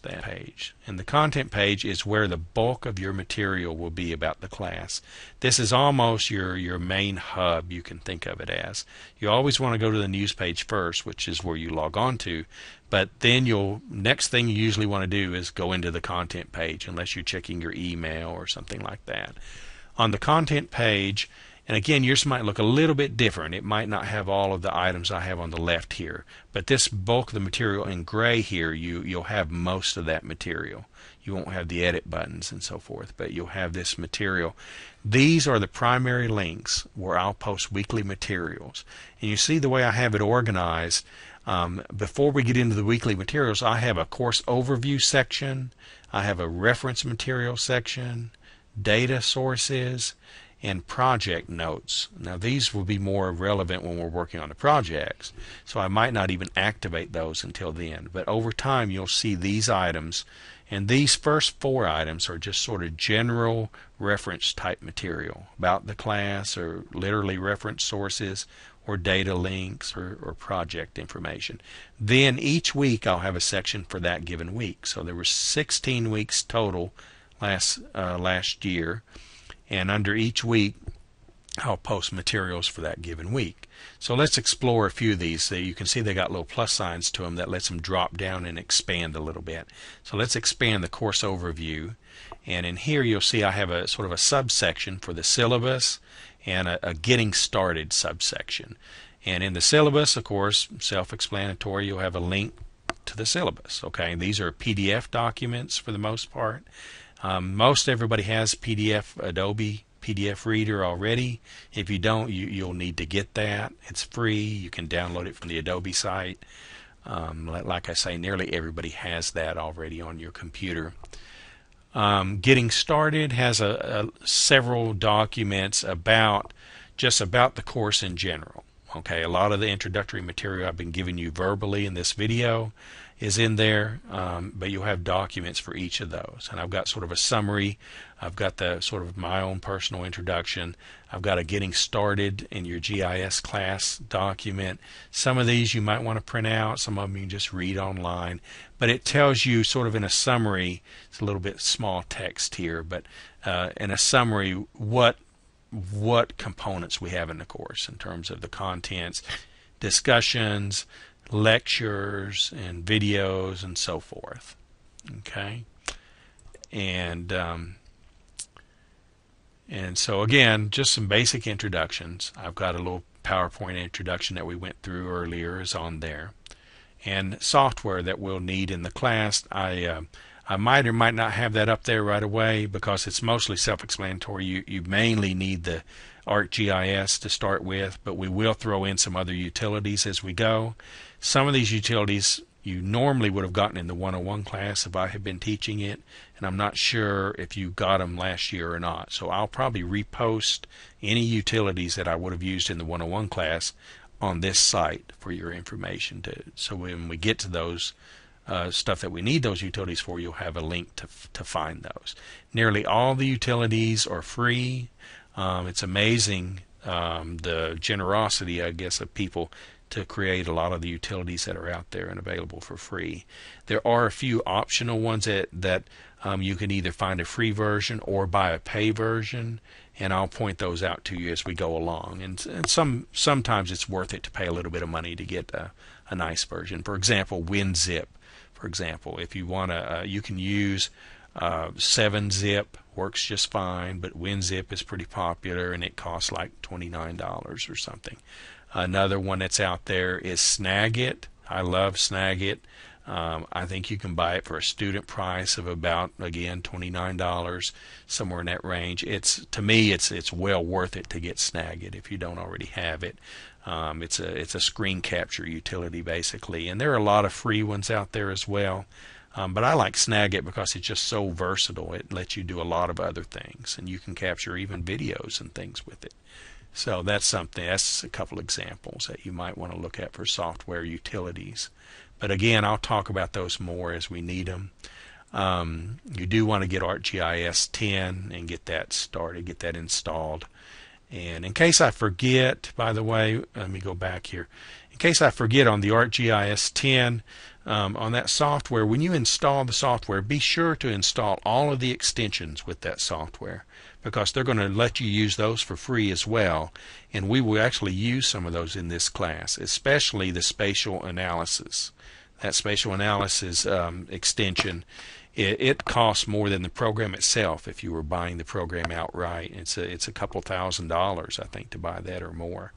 that page. And the content page is where the bulk of your material will be about the class. This is almost your main hub, you can think of it as. You always want to go to the news page first, which is where you log on to, but then next thing you usually want to do is go into the content page, unless you're checking your email or something like that. On the content page, and again, yours might look a little bit different. It might not have all of the items I have on the left here, but this bulk of the material in gray here, you'll have most of that material. You won't have the edit buttons and so forth, but you'll have this material. These are the primary links where I'll post weekly materials. And you see the way I have it organized. Before we get into the weekly materials, I have a course overview section, I have a reference material section, data sources, and project notes. Now these will be more relevant when we're working on the projects, so I might not even activate those until then. But over time you'll see these items, and these first 4 items are just sort of general reference type material about the class, or literally reference sources, or data links, or project information. Then each week I'll have a section for that given week. So there were 16 weeks total last year, and under each week I'll post materials for that given week. So let's explore a few of these. So you can see they got little plus signs to them that lets them drop down and expand a little bit. So let's expand the course overview, and in here you'll see I have a sort of a subsection for the syllabus and a getting started subsection. And in the syllabus, of course, self-explanatory, you'll have a link to the syllabus. Okay, these are PDF documents for the most part. Most everybody has Adobe PDF Reader already. If you don't, you'll need to get that. It's free. You can download it from the Adobe site. Like I say, nearly everybody has that already on your computer. Getting Started has several documents about the course in general. Okay, a lot of the introductory material I've been giving you verbally in this video is in there, but you'll have documents for each of those. And I've got sort of a summary. I've got the sort of my own personal introduction. I've got a Getting Started in your GIS class document. Some of these you might want to print out. Some of them you can just read online. But it tells you sort of in a summary, it's a little bit small text here, but in a summary what components we have in the course in terms of the contents, discussions, lectures, and videos, and so forth. Okay, and so again, just some basic introductions. I've got a little PowerPoint introduction that we went through earlier is on there, and software that we'll need in the class. I might or might not have that up there right away because it's mostly self-explanatory. You mainly need the ArcGIS to start with, but we will throw in some other utilities as we go. Some of these utilities you normally would have gotten in the 101 class if I had been teaching it, and I'm not sure if you got them last year or not. So I'll probably repost any utilities that I would have used in the 101 class on this site for your information. So when we get to those stuff that we need those utilities for, you'll have a link to find those. Nearly all the utilities are free. It's amazing the generosity, I guess, of people to create a lot of the utilities that are out there and available for free. There are a few optional ones that you can either find a free version or buy a pay version, and I'll point those out to you as we go along. And sometimes it's worth it to pay a little bit of money to get a nice version. For example, WinZip. For example, if you want to, you can use 7-zip, works just fine, but WinZip is pretty popular and it costs like $29 or something. Another one that's out there is Snagit. I love Snagit. I think you can buy it for a student price of about, again, $29, somewhere in that range. To me, it's well worth it to get Snagit if you don't already have it. It's a screen capture utility basically, and there are a lot of free ones out there as well. But I like Snagit because it's just so versatile. It lets you do a lot of other things, and you can capture even videos and things with it. So that's a couple examples that you might want to look at for software utilities. But again, I'll talk about those more as we need them. You do want to get ArcGIS 10 and get that started, get that installed. And in case I forget, by the way, let me go back here. In case I forget, on the ArcGIS 10, on that software, when you install the software, be sure to install all of the extensions with that software, because they're going to let you use those for free as well, and we will actually use some of those in this class, especially the spatial analysis. That spatial analysis extension, it costs more than the program itself if you were buying the program outright. It's a couple $1,000s, I think, to buy that or more.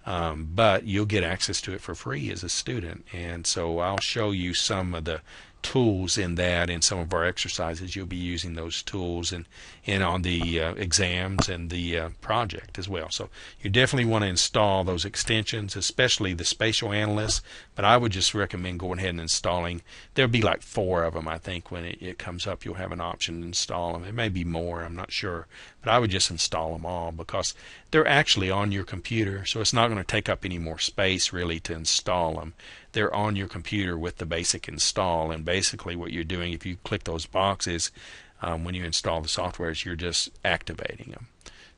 But you'll get access to it for free as a student, and so I'll show you some of the tools in that. In some of our exercises, you'll be using those tools, and on the exams and the project as well. So you definitely want to install those extensions, especially the spatial analyst, but I would just recommend going ahead and installing. There'll be like 4 of them, I think. When it comes up, you'll have an option to install them. It may be more, I'm not sure, but I would just install them all, because they're actually on your computer, so it's not going to take up any more space really to install them. They're on your computer with the basic install, and basically what you're doing, if you click those boxes when you install the software, is you're just activating them.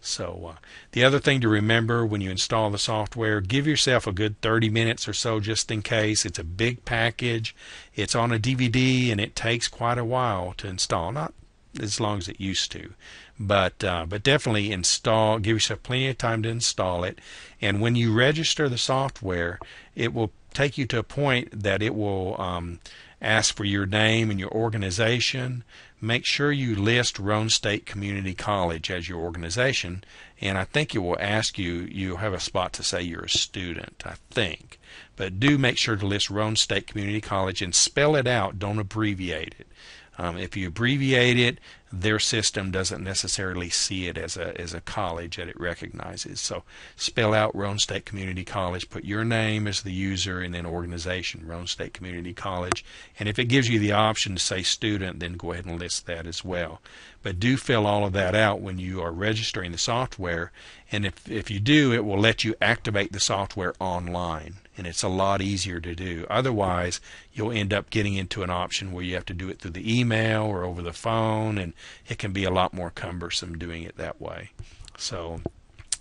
So the other thing to remember when you install the software, give yourself a good 30 minutes or so just in case. It's a big package. It's on a DVD, and it takes quite a while to install. Not as long as it used to, but definitely install. Give yourself plenty of time to install it. And when you register the software, it will take you to a point that it will ask for your name and your organization. Make sure you list Roane State Community College as your organization, and I think it will ask you, you'll have a spot to say you're a student, I think. But do make sure to list Roane State Community College and spell it out. Don't abbreviate it. If you abbreviate it, their system doesn't necessarily see it as a college that it recognizes. So spell out Roane State Community College, put your name as the user, and then organization, Roane State Community College. And if it gives you the option to say student, then go ahead and list that as well. But do fill all of that out when you are registering the software, and if you do, it will let you activate the software online, and it's a lot easier to do. Otherwise, you'll end up getting into an option where you have to do it through the email or over the phone, and it can be a lot more cumbersome doing it that way. So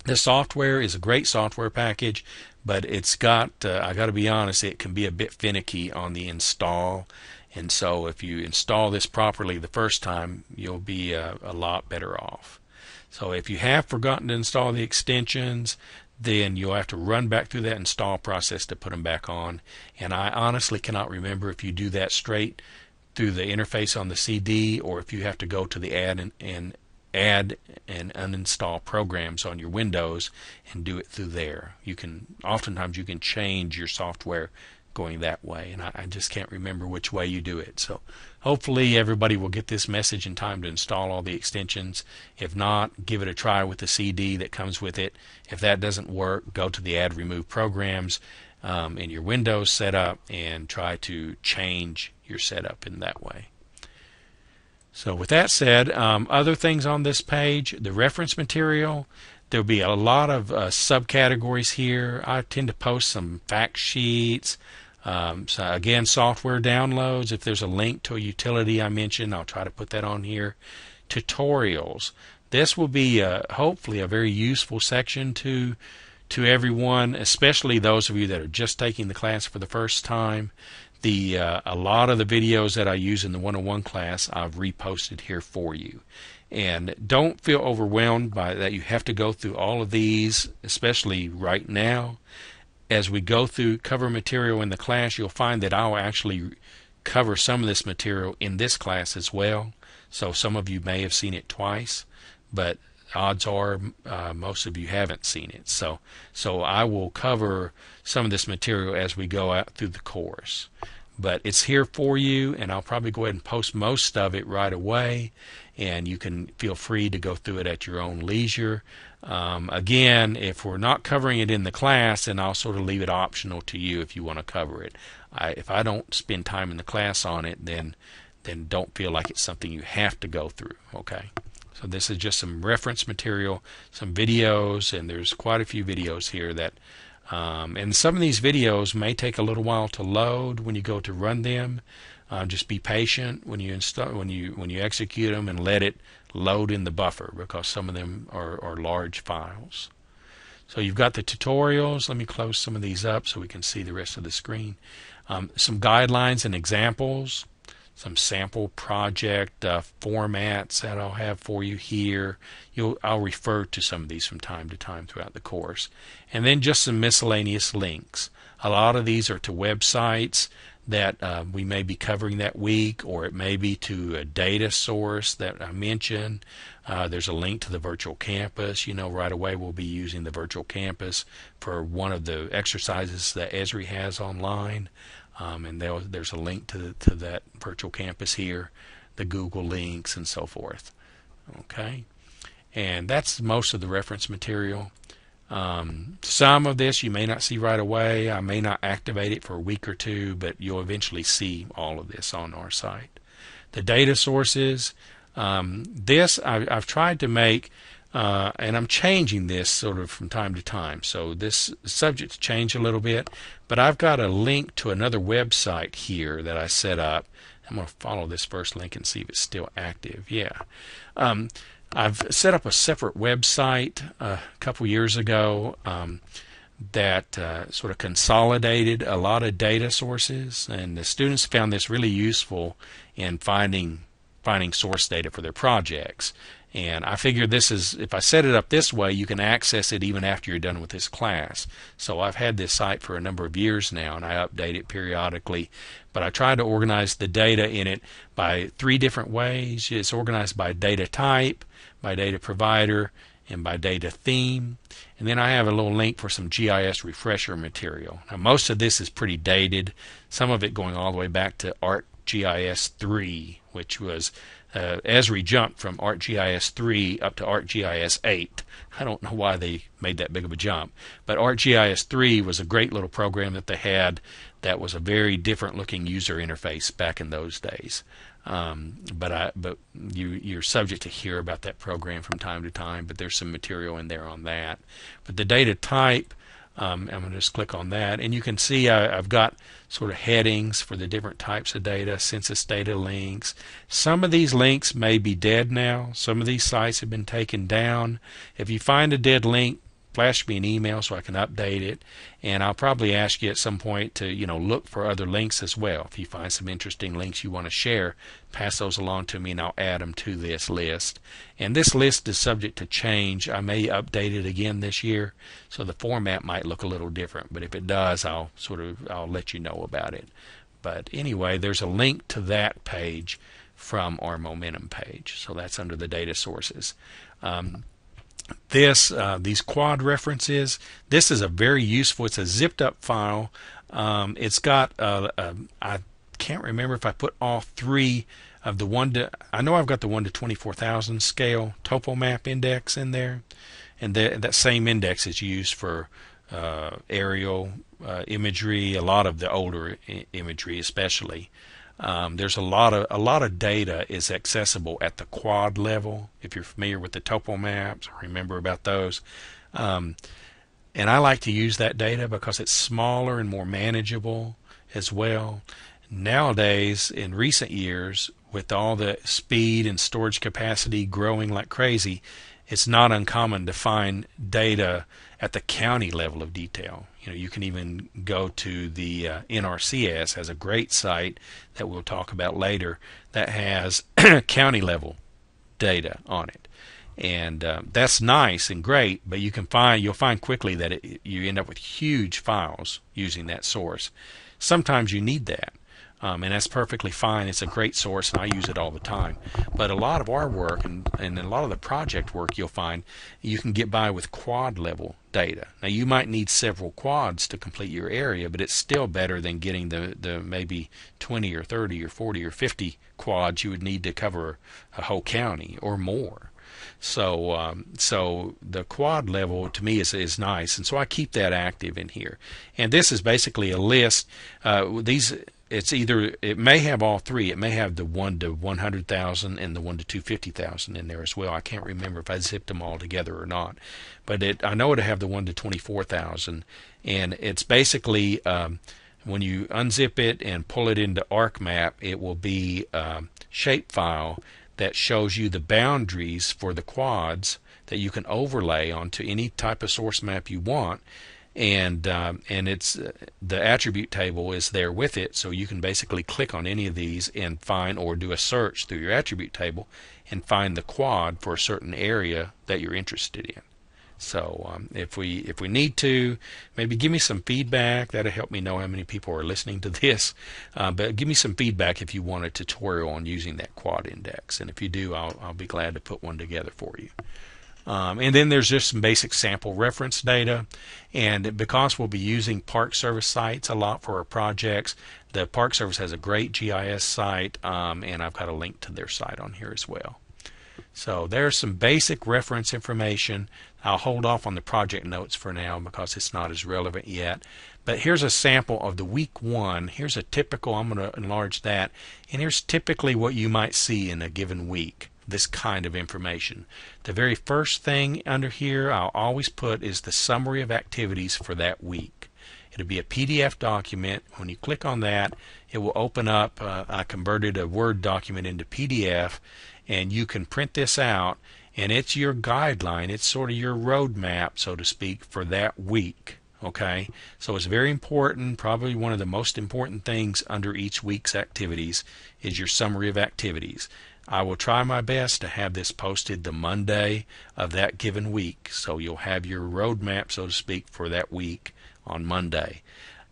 this software is a great software package, but it's got, I got to be honest, it can be a bit finicky on the install. And so if you install this properly the first time, you'll be a lot better off. So if you have forgotten to install the extensions, then you'll have to run back through that install process to put them back on. And I honestly cannot remember if you do that straight through the interface on the CD, or if you have to go to the add and uninstall programs on your Windows and do it through there. Oftentimes you can change your software going that way, and I just can't remember which way you do it. So hopefully everybody will get this message in time to install all the extensions. If not, give it a try with the CD that comes with it. If that doesn't work, go to the add remove programs in your Windows setup and try to change your setup in that way. So with that said, other things on this page, the reference material, there'll be a lot of subcategories here. I tend to post some fact sheets. So again, software downloads. If there's a link to a utility I mentioned, I'll try to put that on here. Tutorials. This will be hopefully a very useful section to everyone, especially those of you that are just taking the class for the first time. A lot of the videos that I use in the 101 class I've reposted here for you. And don't feel overwhelmed by that you have to go through all of these, especially right now. As we go through cover material in the class, you'll find that I'll actually cover some of this material in this class as well. So some of you may have seen it twice, but odds are most of you haven't seen it. So I will cover some of this material as we go out through the course. But it's here for you, and I'll probably go ahead and post most of it right away, and you can feel free to go through it at your own leisure. Again, if we're not covering it in the class, then I'll sort of leave it optional to you if you want to cover it. If I don't spend time in the class on it, then don't feel like it's something you have to go through. Okay. So this is just some reference material, some videos, and there's quite a few videos here that and some of these videos may take a little while to load when you go to run them. Just be patient when you execute them, and let it load in the buffer, because some of them are large files. So you've got the tutorials. Let me close some of these up so we can see the rest of the screen. some guidelines and examples, some sample project formats that I'll have for you here. I'll refer to some of these from time to time throughout the course. And then just some miscellaneous links. A lot of these are to websites that we may be covering that week, or it may be to a data source that I mentioned. There's a link to the virtual campus. Right away we'll be using the virtual campus for one of the exercises that Esri has online. And there's a link to that virtual campus here, the Google links and so forth. Okay, and that's most of the reference material. Some of this you may not see right away. I may not activate it for a week or two, but you'll eventually see all of this on our site. The data sources, this I've tried to make, and I'm changing this sort of from time to time. So this subject's changed a little bit, but I've got a link to another website here that I set up. I'm going to follow this first link and see if it's still active. Yeah. I've set up a separate website a couple years ago that sort of consolidated a lot of data sources, and the students found this really useful in finding source data for their projects. And I figure this is, if I set it up this way, you can access it even after you're done with this class. So I've had this site for a number of years now, and I update it periodically. But I try to organize the data in it by 3 different ways. It's organized by data type, by data provider, and by data theme. And then I have a little link for some GIS refresher material. Now most of this is pretty dated, some of it going all the way back to ArcGIS 3, which was Esri jumped from ArcGIS 3 up to ArcGIS 8. I don't know why they made that big of a jump, but ArcGIS 3 was a great little program that they had that was a very different looking user interface back in those days. But you're subject to hear about that program from time to time, but there's some material in there on that. But the data type, I'm going to just click on that, and you can see I've got sort of headings for the different types of data, census data links. Some of these links may be dead now. Some of these sites have been taken down. If you find a dead link, flash me an email so I can update it, and I'll probably ask you at some point to look for other links as well. If you find some interesting links you want to share, pass those along to me and I'll add them to this list. And this list is subject to change. I may update it again this year, so the format might look a little different, but if it does, I'll let you know about it. But anyway, there's a link to that page from our Momentum page, so that's under the data sources. These quad references, this is a very useful, it's a zipped up file. It's got I can't remember if I put all 3 of the I know I've got the 1 to 24,000 scale topo map index in there, and that same index is used for aerial imagery, a lot of the older imagery especially. There's a lot of data is accessible at the quad level. If you're familiar with the topo maps, remember about those. And I like to use that data because it's smaller and more manageable as well. Nowadays, in recent years, with all the speed and storage capacity growing like crazy, it's not uncommon to find data at the county level of detail. You can even go to the NRCS, has a great site that we'll talk about later that has county level data on it, and that's nice and great. But you'll find quickly that you end up with huge files using that source. Sometimes you need that. And that's perfectly fine. It's a great source, and I use it all the time. But a lot of our work and a lot of the project work, you'll find you can get by with quad level data. Now you might need several quads to complete your area, but it's still better than getting the maybe 20 or 30 or 40 or 50 quads you would need to cover a whole county or more. So the quad level to me is nice, and so I keep that active in here. And this is basically a list. It may have all 3. It may have the 1 to 100,000 and the 1 to 250,000 in there as well. I can't remember if I zipped them all together or not, but I know it'll have the 1 to 24,000, and it's basically when you unzip it and pull it into ArcMap, it will be a shapefile that shows you the boundaries for the quads that you can overlay onto any type of source map you want. and it's the attribute table is there with it, so you can basically click on any of these and find, or do a search through your attribute table and find the quad for a certain area that you're interested in. So if we need to, maybe give me some feedback. That'll help me know how many people are listening to this. But give me some feedback if you want a tutorial on using that quad index, and if you do, I'll be glad to put one together for you. And then there's just some basic sample reference data, and because we'll be using Park Service sites a lot for our projects, the Park Service has a great GIS site, and I've got a link to their site on here as well. So there's some basic reference information. I'll hold off on the project notes for now because it's not as relevant yet. But here's a sample of the week 1. Here's a typical, I'm going to enlarge that, and here's typically what you might see in a given week, this kind of information. The very first thing under here I'll always put is the summary of activities for that week. It'll be a PDF document. When you click on that, it will open up. I converted a Word document into PDF, and you can print this out, and it's your guideline. It's sort of your roadmap, so to speak, for that week. Okay, so it's very important. Probably one of the most important things under each week's activities is your summary of activities. I will try my best to have this posted the Monday of that given week, so you'll have your roadmap, so to speak, for that week on Monday.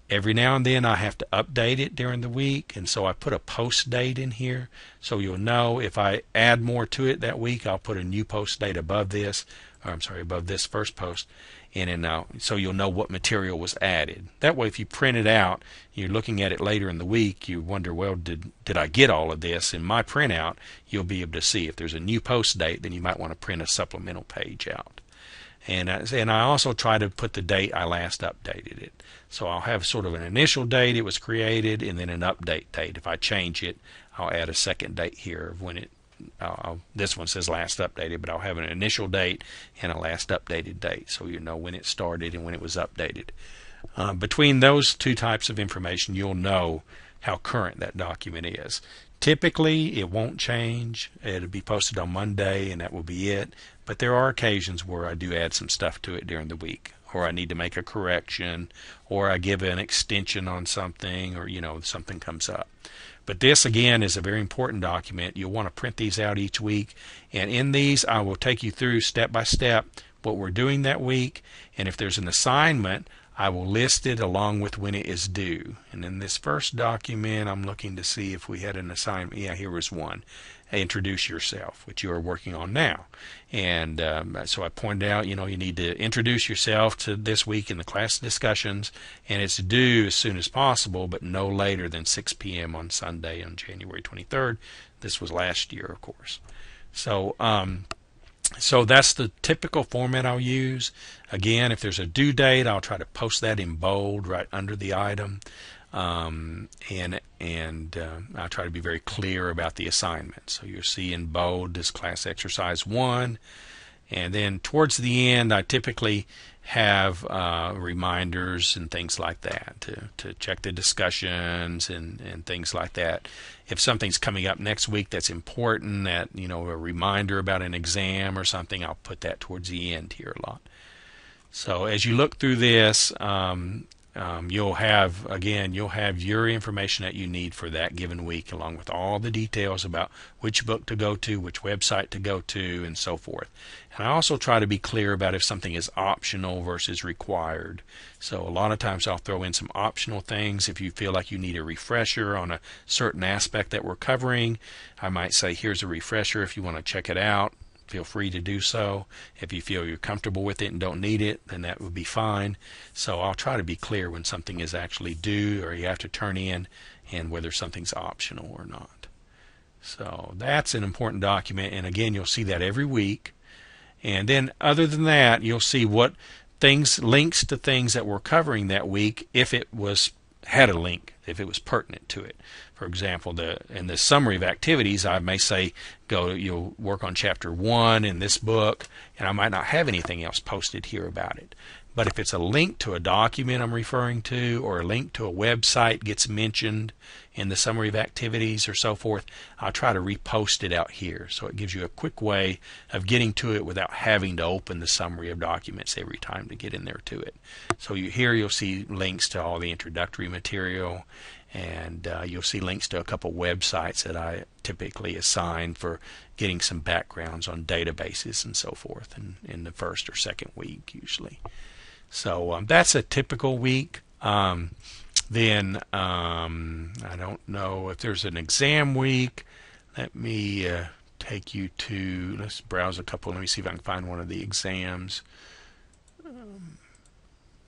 Every now and then I have to update it during the week, and so I put a post date in here, so you'll know if I add more to it that week, I'll put a new post date above this, or I'm sorry, above this first post, and then so you'll know what material was added. That way, if you print it out, you're looking at it later in the week, you wonder, well, did I get all of this? In my printout, you'll be able to see if there's a new post date, then you might want to print a supplemental page out. And I also try to put the date I last updated it. So I'll have sort of an initial date it was created, and then an update date. If I change it, I'll add a second date here of when it. This one says last updated, but I'll have an initial date and a last updated date, so you know when it started and when it was updated. Between those two types of information, you'll know how current that document is. Typically, it won't change. It'll be posted on Monday, and that will be it. But there are occasions where I do add some stuff to it during the week, or I need to make a correction, or I give an extension on something, or something comes up. But this, again, is a very important document. You'll want to print these out each week, and in these I will take you through step by step what we're doing that week, and if there's an assignment, I will list it along with when it is due. And in this first document, I'm looking to see if we had an assignment. Yeah, here was one. Introduce yourself, which you are working on now. And so I pointed out, you need to introduce yourself to this week in the class discussions, and it's due as soon as possible, but no later than 6 p.m. on Sunday on January 23rd. This was last year, of course. So that's the typical format I'll use. Again, if there's a due date, I'll try to post that in bold right under the item. And I try to be very clear about the assignment. So you'll see in bold this class exercise 1, and then towards the end I typically have reminders and things like that to check the discussions and things like that. If something's coming up next week that's important, that a reminder about an exam or something, I'll put that towards the end here a lot. So as you look through this, you'll have your information that you need for that given week, along with all the details about which book to go to, which website to go to, and so forth. And I also try to be clear about if something is optional versus required. So a lot of times I'll throw in some optional things. If you feel like you need a refresher on a certain aspect that we're covering, I might say, here's a refresher if you want to check it out. Feel free to do so. If you feel you're comfortable with it and don't need it, then that would be fine. So I'll try to be clear when something is actually due or you have to turn in, and whether something's optional or not. So that's an important document, and again, you'll see that every week. And then other than that, you'll see what links to things that we're covering that week, if it had a link, if it was pertinent to it. For example, in the summary of activities, I may say, you'll work on chapter 1 in this book, and I might not have anything else posted here about it. But if it's a link to a document I'm referring to, or a link to a website gets mentioned in the summary of activities or so forth, I'll try to repost it out here. So it gives you a quick way of getting to it without having to open the summary of documents every time to get in there to it. So here you'll see links to all the introductory material, and you'll see links to a couple websites that I typically assign for getting some backgrounds on databases and so forth in the first or second week usually. So that's a typical week. Then I don't know if there's an exam week. Let me take you to, let's browse a couple. Let me see if I can find one of the exams. I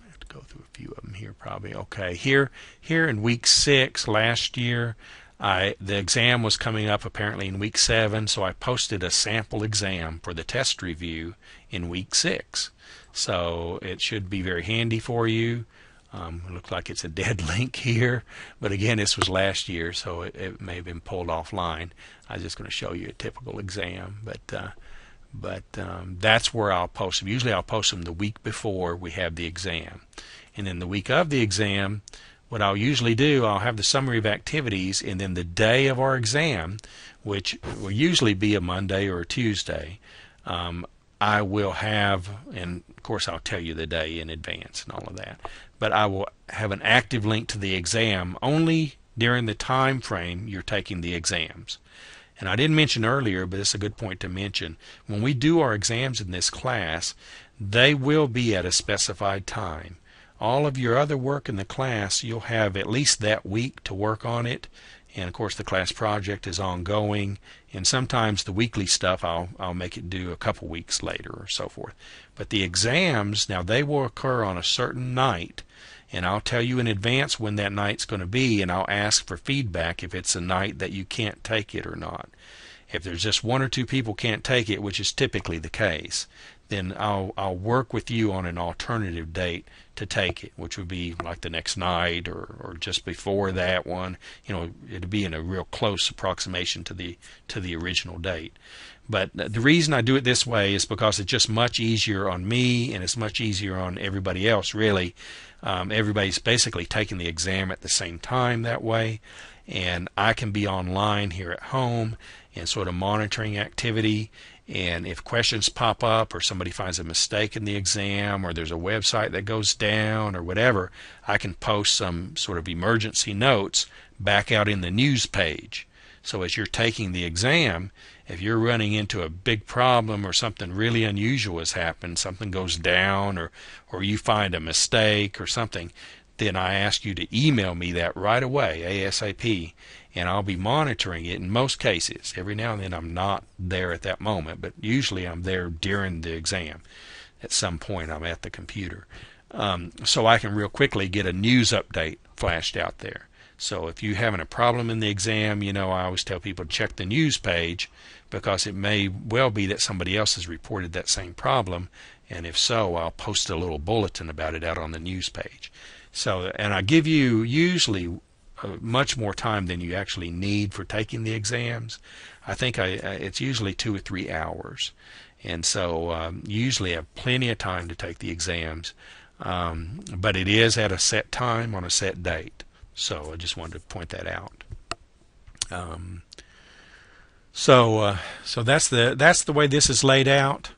have to go through a few of them here probably. Okay, here in week 6 last year, the exam was coming up apparently in week 7, so I posted a sample exam for the test review in week 6. So it should be very handy for you. It looks like it's a dead link here, but again, this was last year, so it may have been pulled offline. I was just going to show you a typical exam, but that's where I'll post them. Usually I'll post them the week before we have the exam. And then the week of the exam, what I'll usually do, I'll have the summary of activities, and then the day of our exam, which will usually be a Monday or a Tuesday, I will have, and of course I'll tell you the day in advance and all of that, but I will have an active link to the exam only during the time frame you're taking the exams. And I didn't mention earlier, but it's a good point to mention, when we do our exams in this class, they will be at a specified time. All of your other work in the class, you'll have at least that week to work on it. And of course the class project is ongoing, and sometimes the weekly stuff I'll make it do a couple weeks later or so forth. But the exams, now they will occur on a certain night, and I'll tell you in advance when that night's going to be, and I'll ask for feedback if it's a night that you can't take it or not. If there's just 1 or 2 people can't take it, which is typically the case, then I'll work with you on an alternative date to take it, which would be like the next night or just before that one. You know, it'd be in a real close approximation to the original date. But the reason I do it this way is because it's just much easier on me, and it's much easier on everybody else, really. Everybody's basically taking the exam at the same time that way, and I can be online here at home and sort of monitoring activity. And if questions pop up, or somebody finds a mistake in the exam, or there's a website that goes down or whatever, I can post some sort of emergency notes back out in the news page. So as you're taking the exam, if you're running into a big problem or something really unusual has happened, something goes down, or you find a mistake or something, then I ask you to email me that right away, ASAP, and I'll be monitoring it in most cases. Every now and then I'm not there at that moment, but usually I'm there during the exam. At some point I'm at the computer. So I can real quickly get a news update flashed out there. So if you're having a problem in the exam, you know, I always tell people to check the news page, because it may well be that somebody else has reported that same problem, and if so, I'll post a little bulletin about it out on the news page. So, and I give you usually much more time than you actually need for taking the exams. I think it's usually 2 or 3 hours, and so you usually have plenty of time to take the exams, but it is at a set time on a set date. So I just wanted to point that out. So that's the way this is laid out.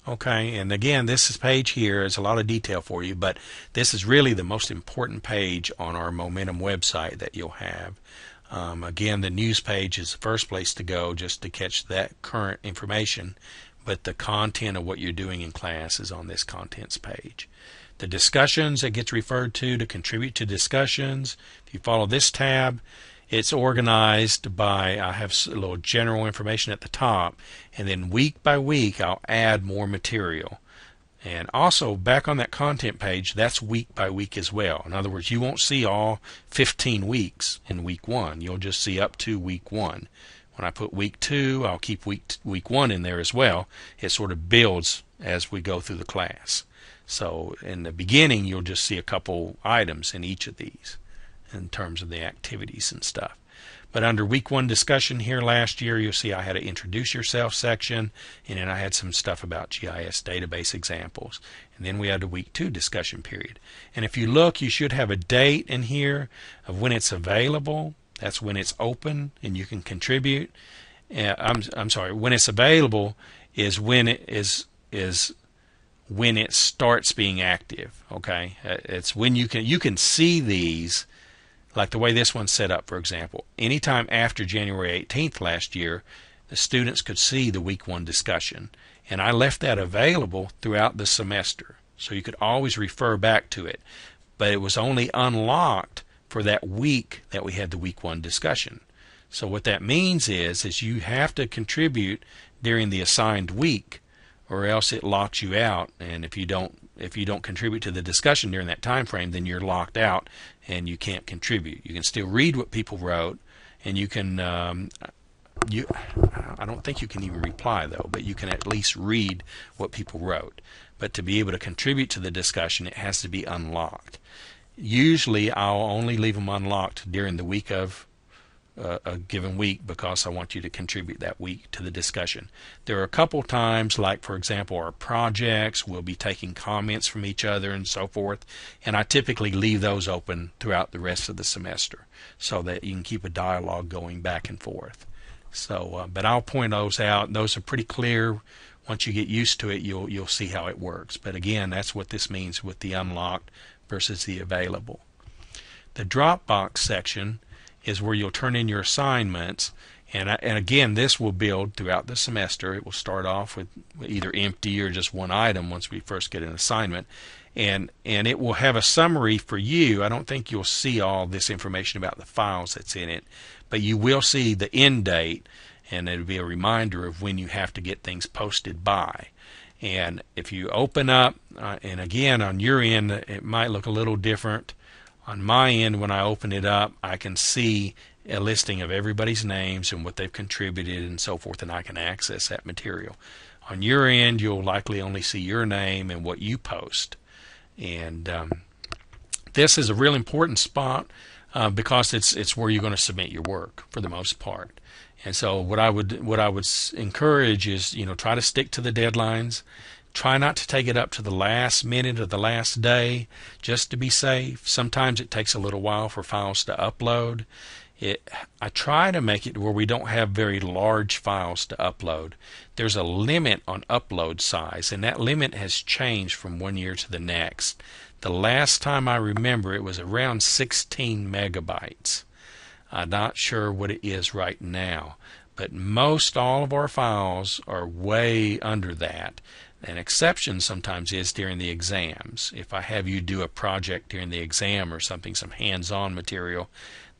Okay, and again, this page here is a lot of detail for you, but this is really the most important page on our Momentum website that you'll have. Again, the news page is the first place to go just to catch that current information, but the content of what you're doing in class is on this contents page. The discussions that gets referred to contribute to discussions. If you follow this tab, it's organized by, I have a little general information at the top, and then week by week I'll add more material. And also back on that content page, that's week by week as well. In other words, you won't see all 15 weeks in week 1. You'll just see up to week 1. When I put week 2, I'll keep week 1 in there as well. It sort of builds as we go through the class. So in the beginning, you'll just see a couple items in each of these in terms of the activities and stuff. But under week 1 discussion here last year, you'll see I had an introduce yourself section, and then I had some stuff about GIS database examples. And then we had the week 2 discussion period. And if you look, you should have a date in here of when it's available. That's when it's open and you can contribute. I'm sorry, when it's available is when it starts being active. Okay, it's when you can see these, like the way this one's set up, for example. Anytime after January 18th last year, the students could see the week 1 discussion, and I left that available throughout the semester, so you could always refer back to it. But it was only unlocked for that week that we had the week 1 discussion. So what that means is you have to contribute during the assigned week, or else it locks you out. And if you don't contribute to the discussion during that time frame, then you're locked out and you can't contribute. You can still read what people wrote, and you can I don't think you can even reply though, but you can at least read what people wrote. But to be able to contribute to the discussion, it has to be unlocked. Usually I'll only leave them unlocked during the week of a given week, because I want you to contribute that week to the discussion. There are a couple times, like for example our projects, we'll be taking comments from each other and so forth, and I typically leave those open throughout the rest of the semester so that you can keep a dialogue going back and forth. So but I'll point those out. Those are pretty clear. Once you get used to it, you'll see how it works. But again, that's what this means with the unlocked versus the available. The Dropbox section is where you'll turn in your assignments, and again, this will build throughout the semester. It will start off with either empty or just one item once we first get an assignment, and it will have a summary for you. I don't think you'll see all this information about the files that's in it, but you will see the end date, and it'll be a reminder of when you have to get things posted by. And if you open up, and again on your end it might look a little different. On my end, when I open it up, I can see a listing of everybody's names and what they've contributed and so forth, and I can access that material. On your end, you'll likely only see your name and what you post. And this is a real important spot because it's where you're going to submit your work for the most part. And so what I would encourage is, try to stick to the deadlines. Try not to take it up to the last minute of the last day, just to be safe. Sometimes it takes a little while for files to upload. I try to make it where we don't have very large files to upload. There's a limit on upload size, and that limit has changed from one year to the next. The last time I remember, it was around 16 megabytes. I'm not sure what it is right now, but most all of our files are way under that. An exception sometimes is during the exams. If I have you do a project during the exam or something, some hands-on material,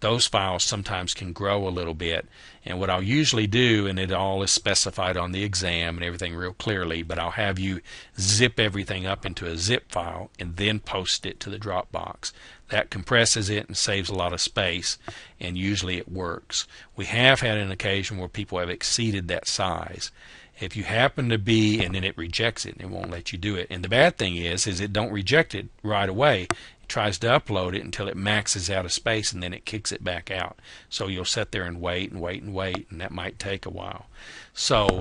those files sometimes can grow a little bit. And what I'll usually do, and it all is specified on the exam and everything real clearly, but I'll have you zip everything up into a zip file and then post it to the Dropbox. That compresses it and saves a lot of space, and usually it works. We have had an occasion where people have exceeded that size. If you happen to be, and then it rejects it and it won't let you do it. And the bad thing is it don't reject it right away. It tries to upload it until it maxes out of space, and then it kicks it back out. So you'll sit there and wait and wait and wait, and that might take a while. So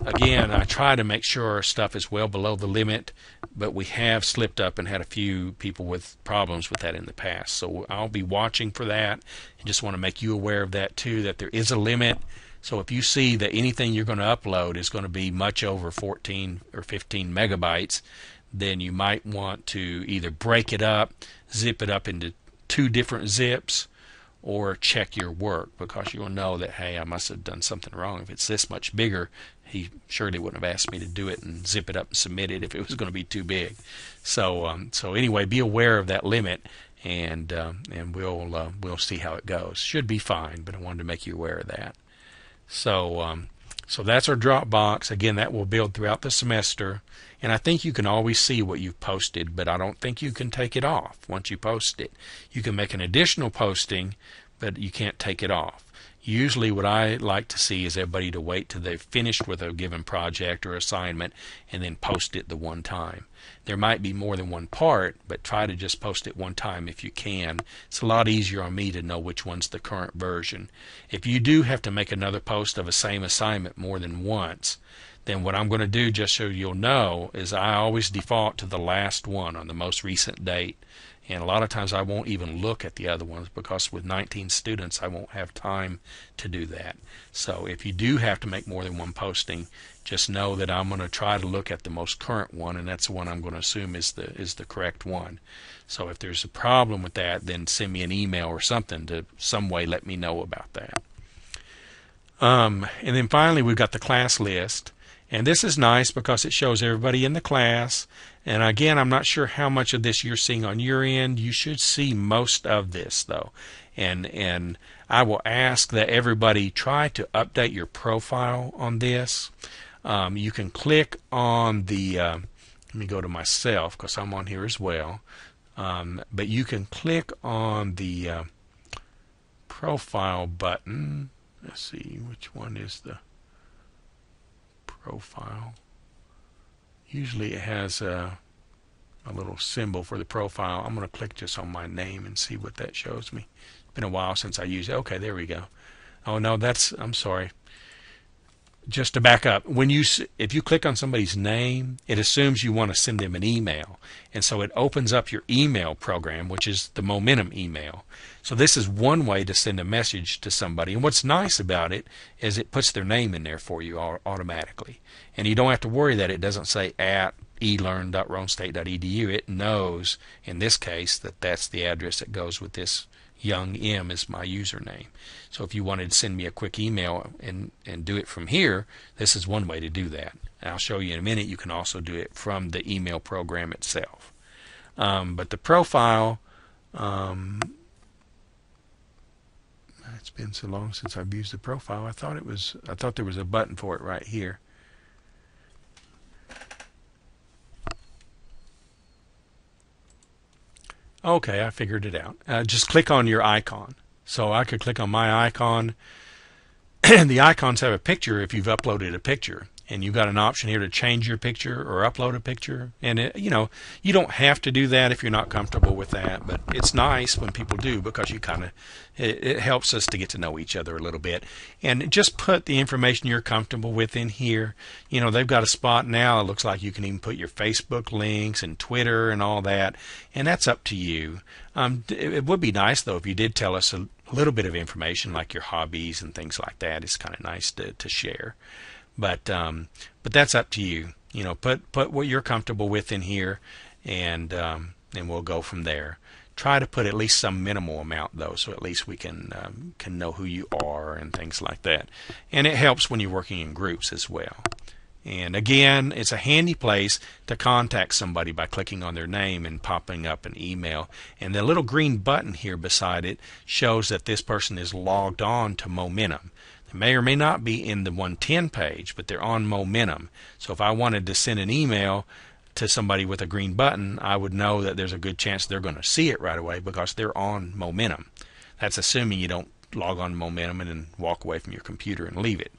again, I try to make sure our stuff is well below the limit, but we have slipped up and had a few people with problems with that in the past. So I'll be watching for that, and just want to make you aware of that too, that there is a limit. So if you see that anything you're going to upload is going to be much over 14 or 15 megabytes, then you might want to either break it up, zip it up into 2 different zips, or check your work, because you'll know that, hey, I must have done something wrong. If it's this much bigger, he surely wouldn't have asked me to do it and zip it up and submit it if it was going to be too big. So anyway, be aware of that limit, and we'll see how it goes. Should be fine, but I wanted to make you aware of that. So that's our Dropbox. Again, that will build throughout the semester, and I think you can always see what you've posted, but I don't think you can take it off once you post it. You can make an additional posting, but you can't take it off. Usually what I like to see is everybody to wait till they've finished with a given project or assignment and then post it the one time. There might be more than one part, but try to just post it one time if you can. It's a lot easier on me to know which one's the current version. If you do have to make another post of a same assignment more than once, then what I'm going to do, just so you'll know, is I always default to the last one on the most recent date. And a lot of times I won't even look at the other ones because with 19 students I won't have time to do that. So if you do have to make more than one posting, just know that I'm going to try to look at the most current one, and that's the one I'm going to assume is the correct one. So if there's a problem with that, then send me an email or something to some way let me know about that. And then finally we've got the class list. And this is nice because it shows everybody in the class. And again, I'm not sure how much of this you're seeing on your end. You should see most of this though. And I will ask that everybody try to update your profile on this. You can click on the, let me go to myself because I'm on here as well. But you can click on the profile button. Let's see, which one is the profile? Usually it has a little symbol for the profile. I'm going to click just on my name and see what that shows me. It's been a while since I used it. Okay, there we go. Oh no, I'm sorry. Just to back up, if you click on somebody's name, it assumes you want to send them an email, and so it opens up your email program, which is the Momentum email. So this is one way to send a message to somebody, and what's nice about it is it puts their name in there for you automatically, and you don't have to worry that it doesn't say at elearn.roanstate.edu. It knows in this case that that's the address that goes with this. Young M is my username. So if you wanted to send me a quick email and do it from here, this is one way to do that. I'll show you in a minute. You can also do it from the email program itself. But the profile, it's been so long since I've used the profile. I thought there was a button for it right here. Okay, I figured it out. Just click on your icon. So I could click on my icon. And the icons have a picture if you've uploaded a picture. And you've got an option here to change your picture or upload a picture. And, you don't have to do that if you're not comfortable with that. But it's nice when people do because it helps us to get to know each other a little bit. And just put the information you're comfortable with in here. They've got a spot now. It looks like you can even put your Facebook links and Twitter and all that. And that's up to you. It would be nice, though, if you did tell us a little bit of information like your hobbies and things like that. It's kind of nice to share. But that's up to you. Put what you're comfortable with in here, and we'll go from there. Try to put at least some minimal amount though, so at least we can know who you are and things like that. And it helps when you're working in groups as well. And again, it's a handy place to contact somebody by clicking on their name and popping up an email. And the little green button here beside it shows that this person is logged on to Momentum. They may or may not be in the 110 page, but they're on Momentum. So if I wanted to send an email to somebody with a green button, I would know that there's a good chance they're going to see it right away because they're on Momentum. That's assuming you don't log on to Momentum and then walk away from your computer and leave it,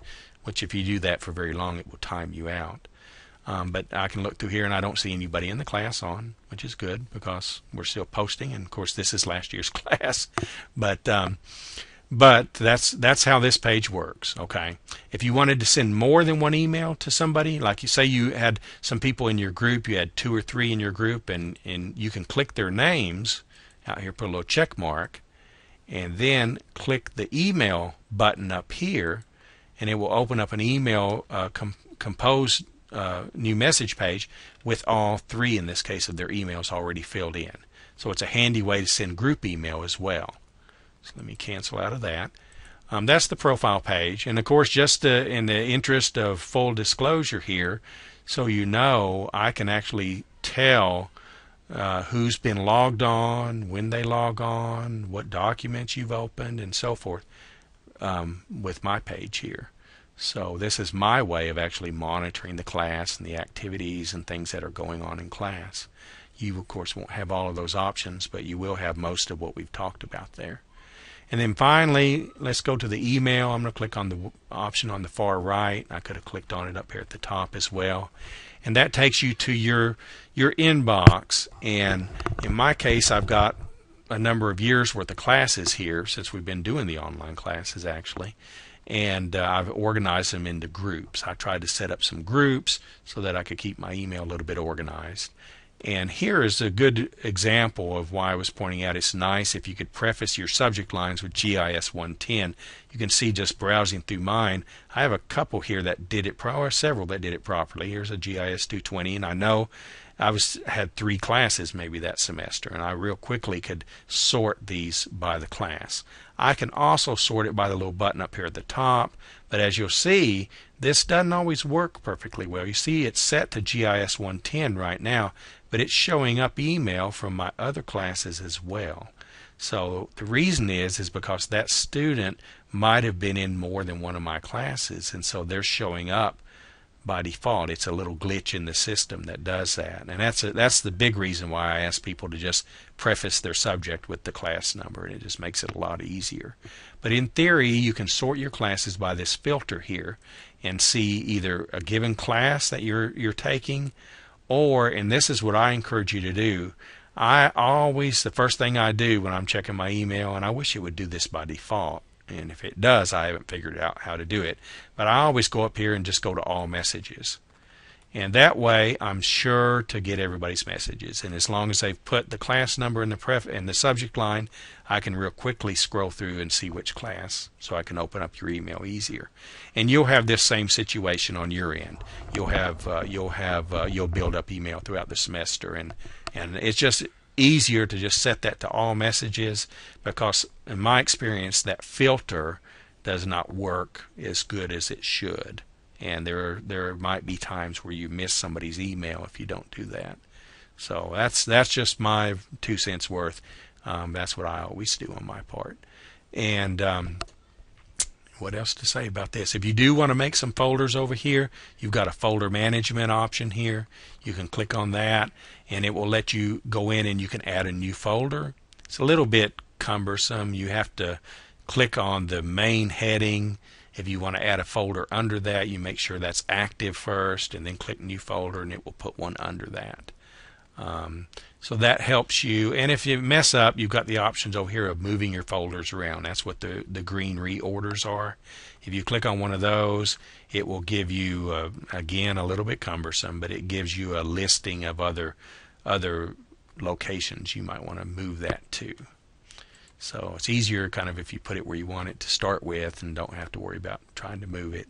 which if you do that for very long, it will time you out. But I can look through here and I don't see anybody in the class on, which is good because we're still posting. And of course, this is last year's class. But that's how this page works. Okay. If you wanted to send more than one email to somebody, like you say you had some people in your group, you had 2 or 3 in your group, and you can click their names out here, put a little check mark, and then click the email button up here, and it will open up an email composed new message page with all 3 in this case of their emails already filled in. So it's a handy way to send group email as well. So let me cancel out of that. That's the profile page. And of course, just in the interest of full disclosure here, so I can actually tell who's been logged on, when they log on, what documents you've opened, and so forth with my page here. So this is my way of actually monitoring the class and the activities and things that are going on in class. You, of course, won't have all of those options, but you will have most of what we've talked about there. And then finally, let's go to the email. I'm going to click on the option on the far right. I could have clicked on it up here at the top as well. And that takes you to your inbox. And in my case, I've got a number of years worth of classes here since we've been doing the online classes actually. And I've organized them into groups. I tried to set up some groups so that I could keep my email a little bit organized. And here is a good example of why I was pointing out it's nice if you could preface your subject lines with GIS-110. You can see just browsing through mine, I have a couple here that did it, or several that did it properly. Here's a GIS-220, and I know I had 3 classes maybe that semester, and I real quickly could sort these by the class. I can also sort it by the little button up here at the top, but as you'll see, this doesn't always work perfectly well. You see it's set to GIS-110 right now, but it's showing up email from my other classes as well. So the reason is because that student might have been in more than one of my classes, and so they're showing up by default. It's a little glitch in the system that does that, and that's the big reason why I ask people to just preface their subject with the class number. It just makes it a lot easier. But in theory, you can sort your classes by this filter here and see either a given class that you're taking, or, and this is what I encourage you to do, the first thing I do when I'm checking my email, and I wish it would do this by default, and if it does, I haven't figured out how to do it, but I always go up here and just go to all messages. And that way I'm sure to get everybody's messages, and as long as they've put the class number in the subject line, I can real quickly scroll through and see which class, so I can open up your email easier. And you'll have this same situation on your end. You'll build up email throughout the semester, and it's just easier to just set that to all messages, because in my experience that filter does not work as good as it should. And there might be times where you miss somebody's email if you don't do that. So that's just my 2 cents worth. That's what I always do on my part. And what else to say about this? If you do want to make some folders over here, you've got a folder management option here. You can click on that, and it will let you go in and you can add a new folder. It's a little bit cumbersome. You have to click on the main heading. If you want to add a folder under that, you make sure that's active first, and then click new folder, and it will put one under that. So that helps you. And if you mess up, you've got the options over here of moving your folders around. That's what the green reorders are. If you click on one of those, it will give you, again, a little bit cumbersome, but it gives you a listing of other locations you might want to move that to. So it's easier kind of if you put it where you want it to start with and don't have to worry about trying to move it.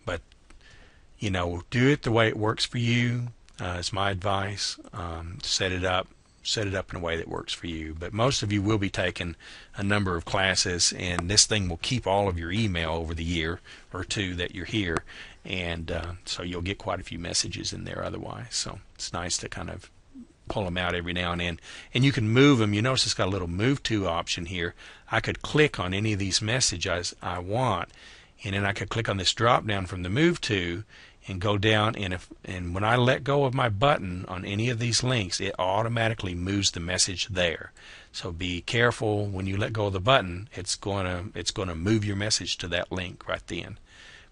But you know, do it the way it works for you. It's my advice. Set it up in a way that works for you. But most of you will be taking a number of classes, and this thing will keep all of your email over the year or two that you're here, and so you'll get quite a few messages in there otherwise. So it's nice to kind of pull them out every now and then, and you can move them. You notice it's got a little move to option here. I could click on any of these messages I want, and then I could click on this drop down from the move to and go down, and when I let go of my button on any of these links, it automatically moves the message there. So be careful when you let go of the button. It's going to move your message to that link right then.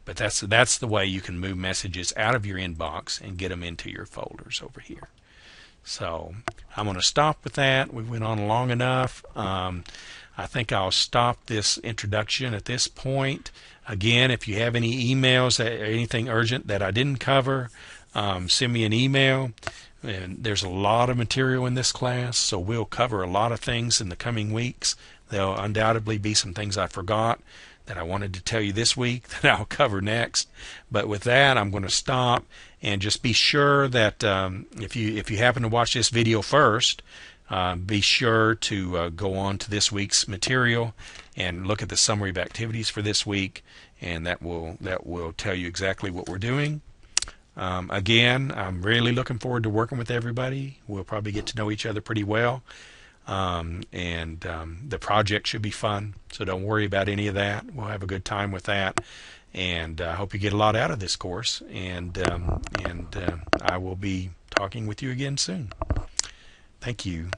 But that's the way you can move messages out of your inbox and get them into your folders over here. So I'm going to stop with that. We went on long enough. I think I'll stop this introduction at this point. Again, if you have any emails or anything urgent that I didn't cover, send me an email. And there's a lot of material in this class, so we'll cover a lot of things in the coming weeks. There'll undoubtedly be some things I forgot that I wanted to tell you this week that I'll cover next. But with that, I'm going to stop, and just be sure that if you happen to watch this video first, be sure to go on to this week's material and look at the summary of activities for this week, and that will tell you exactly what we're doing. Again, I'm really looking forward to working with everybody. We'll probably get to know each other pretty well. The project should be fun, so don't worry about any of that. We'll have a good time with that, and I hope you get a lot out of this course, and I will be talking with you again soon. Thank you.